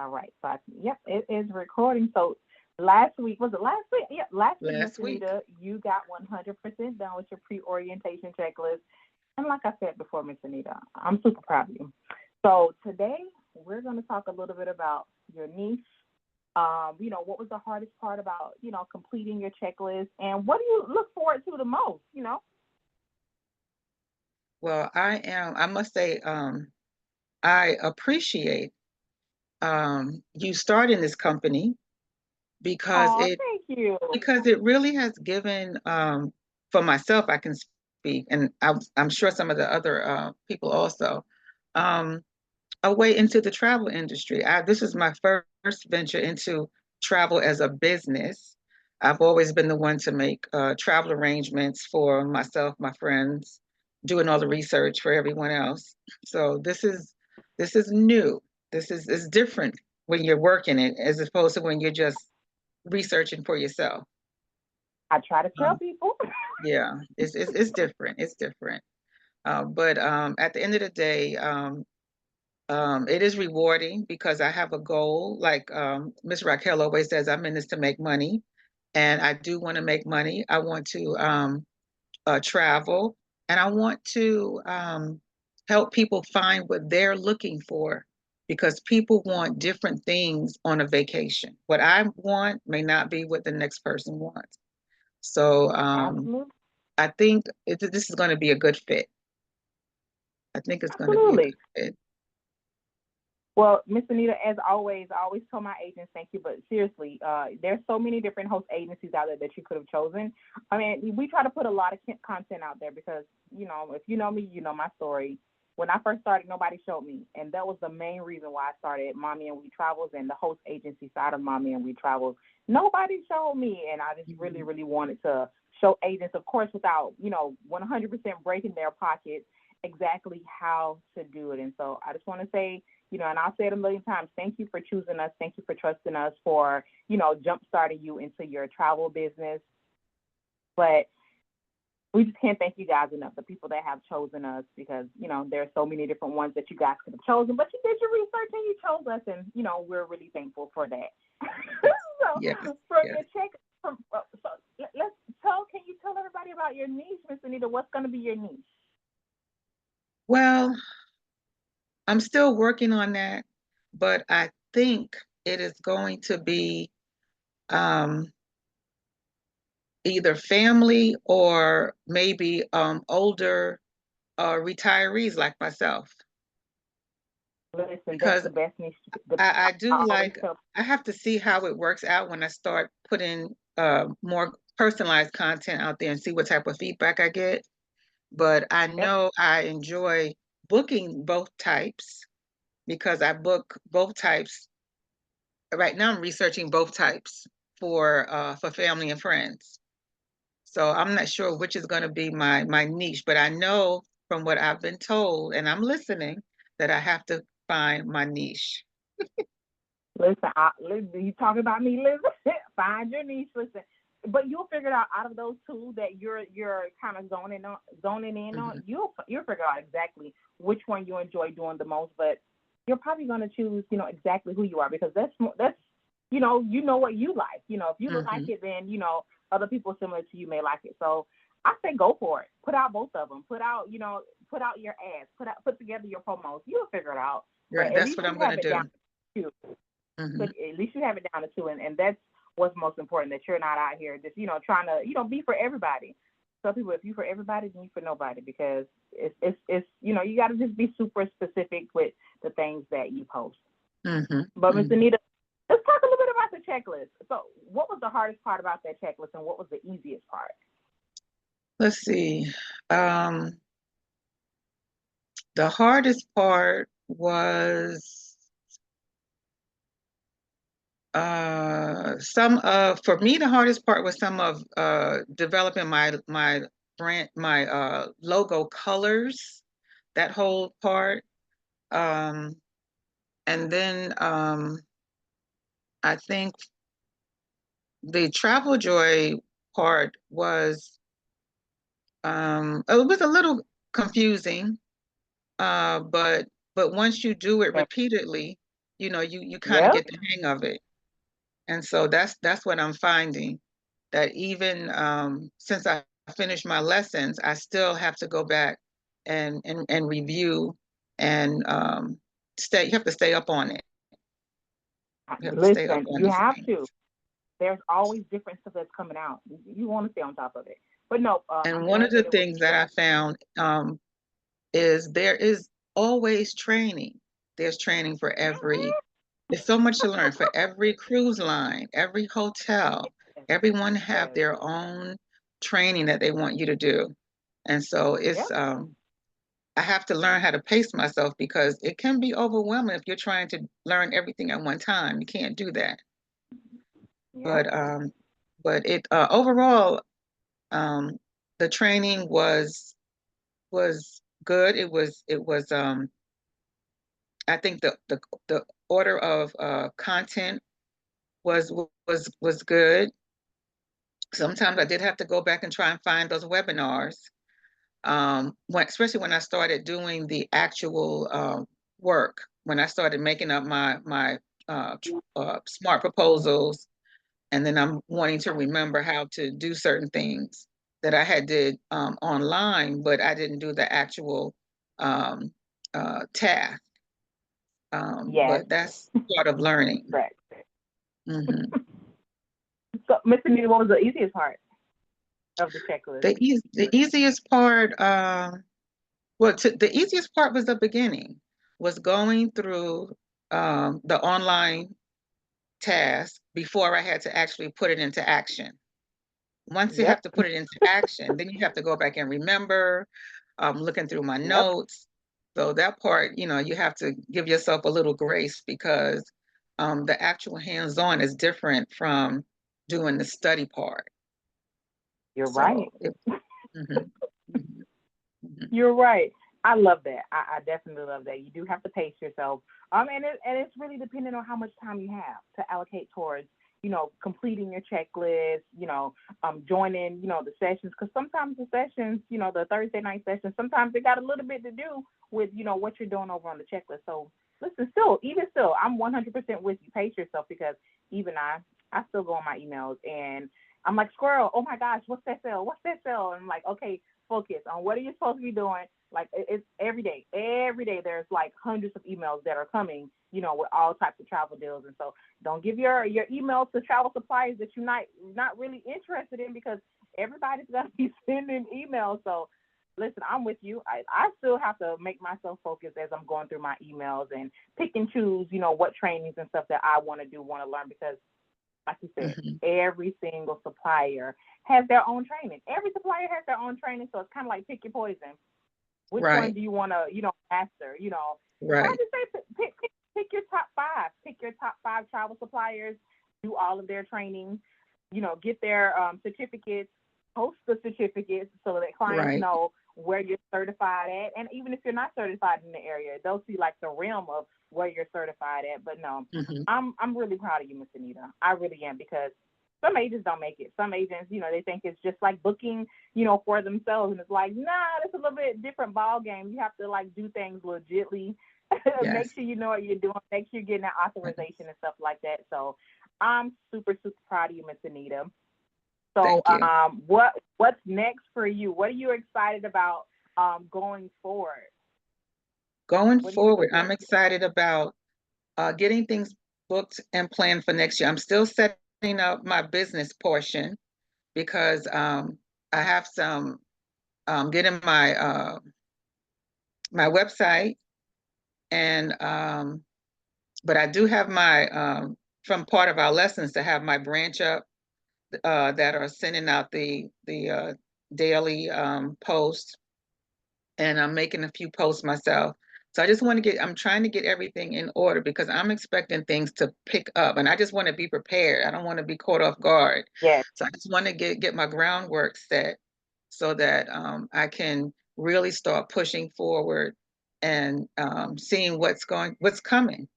All right. So, yep, it is recording. So, last week, was it last week? Yep, last week, Miss Last week. Anita, you got 100% done with your pre-orientation checklist. And like I said before, Miss Anita, I'm super proud of you. So, today, we're going to talk a little bit about your niche. What was the hardest part about, completing your checklist, and what do you look forward to the most? Well, I must say, I appreciate you starting this company because Oh, it thank you. because it really has given for myself, I can speak, and I'm sure some of the other people also, um, a way into the travel industry. This is my first venture into travel as a business. I've always been the one to make travel arrangements for myself, my friends, doing all the research for everyone else. So this is new. This is different when you're working it as opposed to when you're just researching for yourself. I try to tell Um, people. yeah, it's different. It's different. But at the end of the day, it is rewarding because I have a goal. Like Miss Raquel always says, I'm in this to make money, and I do want to make money. I want to travel, and I want to help people find what they're looking for because people want different things on a vacation. What I want may not be what the next person wants. So Absolutely. I think this is going to be a good fit. I think it's going to be a Absolutely. good fit. Well, Miss Anita, as always, I always tell my agents thank you, but seriously, there's so many different host agencies out there that you could have chosen. I mean, we try to put a lot of content out there because, if you know me, you know my story. When I first started, nobody showed me, and that was the main reason why I started Mommy and We Travels and the host agency side of Mommy and We Travels. Nobody showed me, and I just really, Mhm. really wanted to show agents, of course, without 100% breaking their pockets exactly how to do it. And so I just want to say, and I'll say it a million times, thank you for choosing us. Thank you for trusting us for, jump starting you into your travel business. But we just can't thank you guys enough, the people that have chosen us, because, there are so many different ones that you guys could have chosen, but you did your research and you chose us. And, we're really thankful for that. Yes, yes, So from yes. your check, let's can you tell everybody about your niche, Miss Anita? What's going to be your niche? Well, I'm still working on that, but I think it is going to be um, either family or maybe older retirees like myself. Listen, that's Because the best niche. I do I always like, tell. I have to see how it works out when I start putting more personalized content out there and see what type of feedback I get. But I Yep. know I enjoy booking both types because I book both types. Right now, I'm researching both types for family and friends. So I'm not sure which is going to be my niche, but I know from what I've been told, and I'm listening, that I have to find my niche. Listen, listen, you talking about me? Listen, find your niche. Listen, but you'll figure it out of those two that you're kind of zoning in on. Hmm. You'll figure out exactly which one you enjoy doing the most. But you're probably going to choose, exactly who you are, because that's you know what you like. If you like Hmm. it, then other people similar to you may like it. So I say go for it. Put out both of them. Put out your ads. Put together your promos. You'll figure it out. But Right, at that's least what I'm you going to have it down do. to Hmm. but at least you have it down to two, and that's what's most important. That you're not out here just trying to be for everybody. So people, if you for everybody, then you for nobody, because it's you got to just be super specific with the things that you post. Hmm. But Miss Hmm. Anita, let's talk a little bit about the checklist. So, what was the hardest part about that checklist, and what was the easiest part? Let's see. Um, the hardest part was some of for me the hardest part was some of developing my brand, my logo colors, that whole part. Um, and then I think the travel joy part was it was a little confusing, but once you do it repeatedly, you kind of Yep. get the hang of it. And so that's what I'm finding, that even since I finished my lessons, I still have to go back and review and you have to stay up on it. You have to stay up Listen, on you these have things. to. There's always different stuff that's coming out. You want to stay on top of it. But no, And I'm one glad of that the it was things that great. I found is there is always training. There's training for every, there's so much to learn for every cruise line, every hotel. Yes, Everyone have yes, their own training that they want you to do. And so yep, I have to learn how to pace myself because it can be overwhelming if you're trying to learn everything at one time. You can't do that. yep. But it overall, um, the training was good. It was I think the order of content was good. Sometimes I did have to go back and try and find those webinars, especially when I started doing the actual work, when I started making up my smart proposals, and then I'm wanting to remember how to do certain things that I had did online, but I didn't do the actual um, task. Yes, But that's part of learning. correct. Hmm. So, Mr. Nita, what was the easiest part of the checklist? The easiest part, the easiest part was the beginning, was going through the online task before I had to actually put it into action. Once you have Yep, to put it into action, then you have to go back and remember, looking through my yep. notes. So that part, you have to give yourself a little grace because the actual hands-on is different from doing the study part. You're So right. it, mhm, mhm, mhm. You're right. I love that. I definitely love that. You do have to pace yourself. And it's really dependent on how much time you have to allocate towards, completing your checklist, joining, the sessions. Because sometimes the sessions, the Thursday night sessions, sometimes they got a little bit to do with, what you're doing over on the checklist. So listen, even still, I'm 100% with you. Pace yourself because even I still go on my emails and I'm like, squirrel, oh my gosh, what's that sale? What's that sale? And I'm like, okay, focus on what are you supposed to be doing. Like it's every day. Every day there's like hundreds of emails that are coming, with all types of travel deals. And so don't give your emails to travel suppliers that you're not really interested in because everybody's gonna be sending emails. So listen, I'm with you. I still have to make myself focus as I'm going through my emails and pick and choose, what trainings and stuff that I want to learn because like you said, Mhm. every single supplier has their own training. Every supplier has their own training, so it's kind of like pick your poison. Which one Right, do you want to, master? So I right, just say pick your top five. Pick your top five travel suppliers. Do all of their training. Get their certificates. Post the certificates so that clients right. know where you're certified at. And even if you're not certified in the area, they'll see like the realm of where you're certified at. But no, Hmm. I'm really proud of you, Miss Anita. I really am because some agents don't make it. Some agents, they think it's just like booking, for themselves, and it's like, nah, it's a little bit different ball game. You have to like do things legitly, make Yes. sure you know what you're doing, make sure you're getting that authorization and stuff like that. So I'm super super proud of you, Miss Anita. So Thank you. what's next for you? What are you excited about going forward? Going What are you forward, looking I'm into? excited about getting things booked and planned for next year. I'm still setting up my business portion because I have some getting my website and but I do have my from part of our lessons to have my branch up that are sending out the daily posts, and I'm making a few posts myself. So I just want to I'm trying to get everything in order because I'm expecting things to pick up and I just want to be prepared. I don't want to be caught off guard. Yes, So I just want to get my groundwork set so that I can really start pushing forward and seeing what's coming.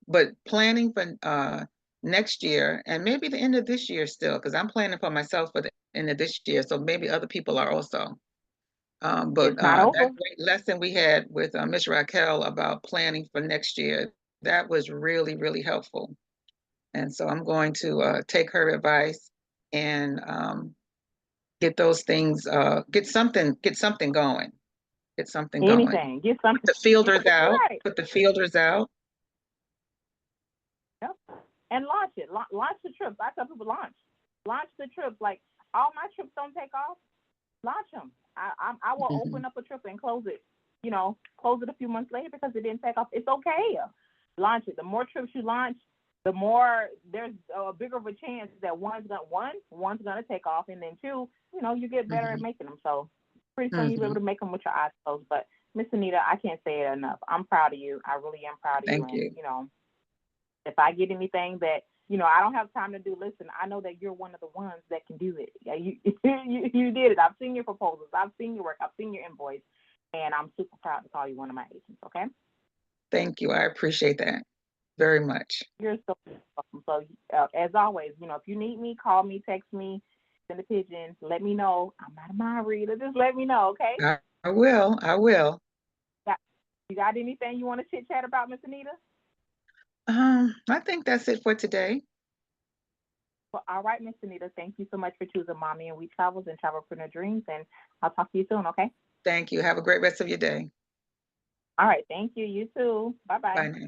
But planning for next year and maybe the end of this year still, because I'm planning for myself for the end of this year. So maybe other people are also. But it's not that over. great lesson we had with Miss Raquel about planning for next year, That was really, really helpful. And so I'm going to take her advice and get those things, get something going, get something going. Anything, get something. The feelers out, Right. put the feelers out. Yep. And launch it. Launch the trips. I tell people launch the trips. Like all my trips don't take off. Launch them. I will Mhm. open up a trip and close it. You know, close it a few months later because it didn't take off. It's okay. Launch it. The more trips you launch, the more there's a bigger of a chance that one's gonna take off, and then two, you know, you get better at Mhm. making them. So pretty soon you'll be able Mhm. to make them with your eyes closed. But Miss Anita, I can't say it enough. I'm proud of you. I really am proud of you. Thank And you. you know, if I get anything that I don't have time to do, listen, I know that you're one of the ones that can do it. Yeah, you did it. I've seen your proposals. I've seen your work. I've seen your invoice, and I'm super proud to call you one of my agents. Okay. Thank you. I appreciate that very much. You're so welcome. So, as always, if you need me, call me, text me, send a pigeon, let me know. I'm not a mind reader. Just let me know, okay? I will. I will. You got anything you want to chit chat about, Miss Anita? I think that's it for today. Well, all right, Miss Anita. Thank you so much for choosing Mommy and We Travels and Travelpreneur Dreams, and I'll talk to you soon, okay? Thank you. Have a great rest of your day. All right. Thank you. You too. Bye bye. Bye now.